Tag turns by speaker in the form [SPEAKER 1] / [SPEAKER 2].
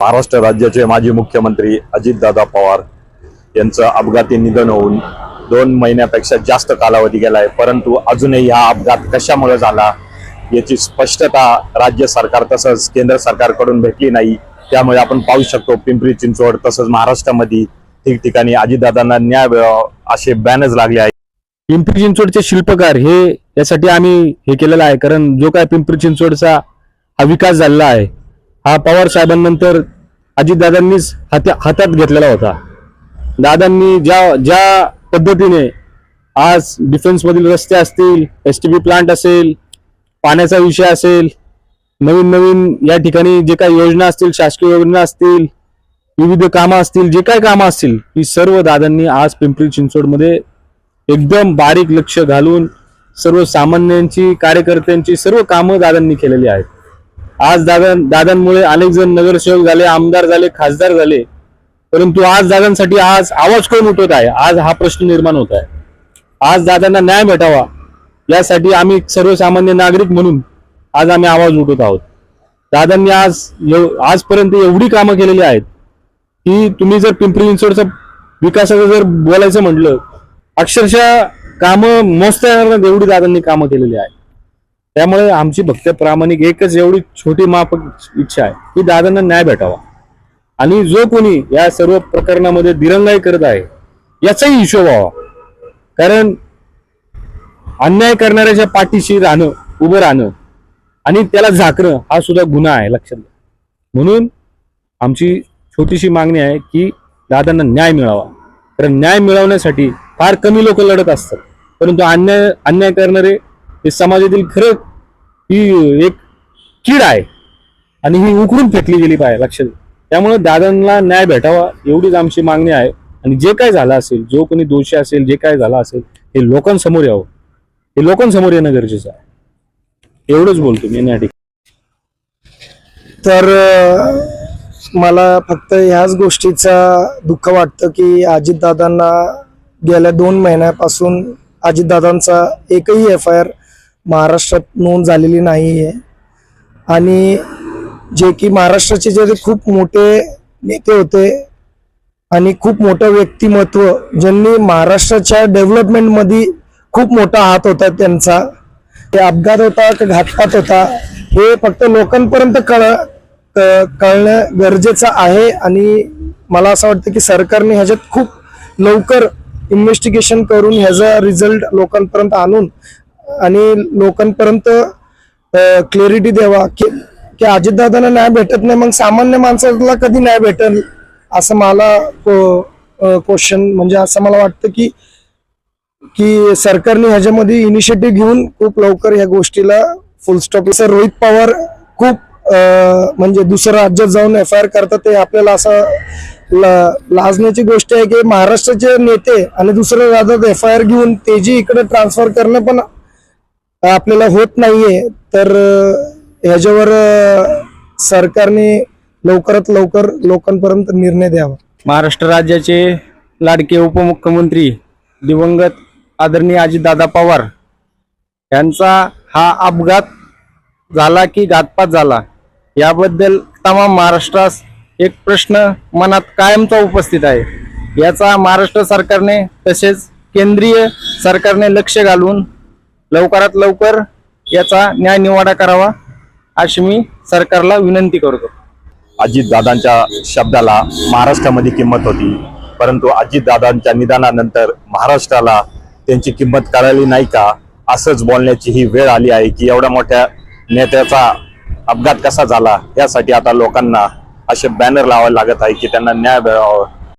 [SPEAKER 1] महाराष्ट्र राज्याचे माजी मुख्यमंत्री अजितदादा पवार यांचं अपघाती निधन होऊन 2 महिन्यापेक्षा जास्त कालावधी गेलाय, परंतु अजूनही हा अपघात कशामुळे झाला याची स्पष्टता राज्य सरकार तसंच केंद्र सरकारकडून भेटली नाही। त्यामुळे आपण पाहू शकतो पिंपरी चिंचवड तसंच महाराष्ट्रामध्ये ठिकठिकाणी अजितदादांना न्याय मिळावा असे बॅनर्स लागले आहेत।
[SPEAKER 2] पिंपरी चिंचवडचे शिल्पकार हे यासाठी आम्ही हे केलेलं आहे, कारण जो काय पिंपरी चिंचवडचा हा विकास झालेला आहे हा पवार साहेबांनंतर अजितदादांनीच हातात घेतलेला होता। दादांनी ज्या पद्धतीने आज डिफेन्स मधील रस्ते असतील, एसटीबी प्लांट असेल, पाण्याचा विषय असेल, नवीन या ठिकाणी जे काही योजना असतील, शासकीय योजना असतील, विविध कामं असतील, जे काही कामं असतील ही सर्व दादांनी आज पिंपरी चिंचवडमध्ये एकदम बारीक लक्ष घालून सर्वसामान्यांची, कार्यकर्त्यांची सर्व कामं दादांनी केलेली आहेत। आज दादांमुळे अनेक जण नगरसेवक झाले, आमदार झाले, खासदार झाले, परंतु आज दादांसाठी आज आवाज कोण उठवत आहे, आज हा प्रश्न निर्माण होत आहे। आज दादांना न्याय भेटावा यासाठी आम्ही सर्वसामान्य नागरिक म्हणून आज आम्ही आवाज उठवत आहोत। दादांनी आजपर्यंत एवढी कामं केलेली आहेत की तुम्ही जर पिंपरी चिंचवडचा विकासाचं जर बोलायचं म्हटलं, अक्षरशः कामं मोजता येणार नाहीत एवढी दादांनी कामं केलेली आहेत। त्यामुळे आमची भक्त प्रामाणिक एकच एवढी छोटी माफक इच्छा आहे की दादांना न्याय भेटावा आणि जो कोणी या सर्व प्रकरणामध्ये दिरंगाई करत आहे याचाही हिशोब व्हावा, कारण अन्याय करणाऱ्याच्या पाठीशी उभं राहणं आणि त्याला झाकणं हा सुद्धा गुन्हा आहे, लक्षात घ्या। म्हणून आमची छोटीशी मागणी आहे की दादांना न्याय मिळावा, कारण न्याय मिळवण्यासाठी फार कमी लोक लढत असतात, परंतु अन्याय करणारे हे समाजातील खरं ही एक कीड आहे आणि ही उकरून फेकली गेली पाहिजे, लक्षात घ्या। त्यामुळे दादांना न्याय भेटावा एवढीच आमची मागणी आहे आणि जे काय झालं असेल, जो कोणी दोषी असेल, जे काय झालं असेल हे लोकांसमोर यावं, हे लोकांसमोर येणं गरजेचं आहे। एवढंच बोलतो मी या ठिकाणी।
[SPEAKER 3] तर मला फक्त ह्याच गोष्टीचा दुःख वाटतं की अजितदादांना गेल्या 2 महिन्यापासून अजितदादांचा एकही FIR महाराष्ट्रात नोंद झालेली नाही आहे आणि जे की महाराष्ट्राचे जे खूप मोठे नेते होते आणि खूप मोठं व्यक्तिमत्व ज्यांनी महाराष्ट्राच्या डेव्हलपमेंटमध्ये खूप मोठा हात होता त्यांचा, ते अपघात होता की घातपात होता हे फक्त लोकांपर्यंत कळणं गरजेचं आहे आणि मला असं वाटतं की सरकारने ह्याच्यात खूप लवकर इन्व्हेस्टिगेशन करून ह्याचा रिझल्ट लोकांपर्यंत आणून आणि लोकांपर्यंत क्लॅरिटी द्यावा की अजितदादांना न्याय भेटत नाही, मग सामान्य माणसाला कधी न्याय भेटेल असं मला क्वेश्चन म्हणजे असं मला वाटतं की सरकारने ह्याच्यामध्ये इनिशिएटिव्ह घेऊन खूप लवकर ह्या गोष्टीला फुल स्टॉप। सर रोहित पवार खूप म्हणजे दुसऱ्या राज्यात जाऊन FIR करतात, ते आपल्याला असं लाजण्याची गोष्ट आहे की महाराष्ट्राचे नेते आणि दुसऱ्या राज्यात FIR घेऊन तेजी इकडे ट्रान्सफर करणं पण आपल्याला होत नाहीये। तर ह्याच्यावर सरकारने लवकरात लवकर लोकांपर्यंत निर्णय द्यावा।
[SPEAKER 2] महाराष्ट्र राज्याचे लाडके उपमुख्यमंत्री दिवंगत आदरणीय अजितदादा पवार यांचा हा अपघात झाला की घातपात झाला याबद्दल तमाम महाराष्ट्रास एक प्रश्न मनात कायमचा उपस्थित आहे। याचा महाराष्ट्र सरकारने तसेच केंद्रीय सरकारने लक्ष घालून लवकरात लवकर याचा न्याय निवाडा करावा अशी मी सरकारला विनंती करतो।
[SPEAKER 1] अजितदादांच्या शब्दाला महाराष्ट्रामध्ये किंमत होती, परंतु अजितदादांच्या निधनानंतर महाराष्ट्राला त्यांची किंमत कळाली नाही का असंच बोलण्याची ही वेळ आली आहे की एवढ्या मोठ्या नेत्याचा अपघात कसा झाला यासाठी आता लोकांना असे बॅनर लावायला लागत आहे की त्यांना न्याय मिळावा।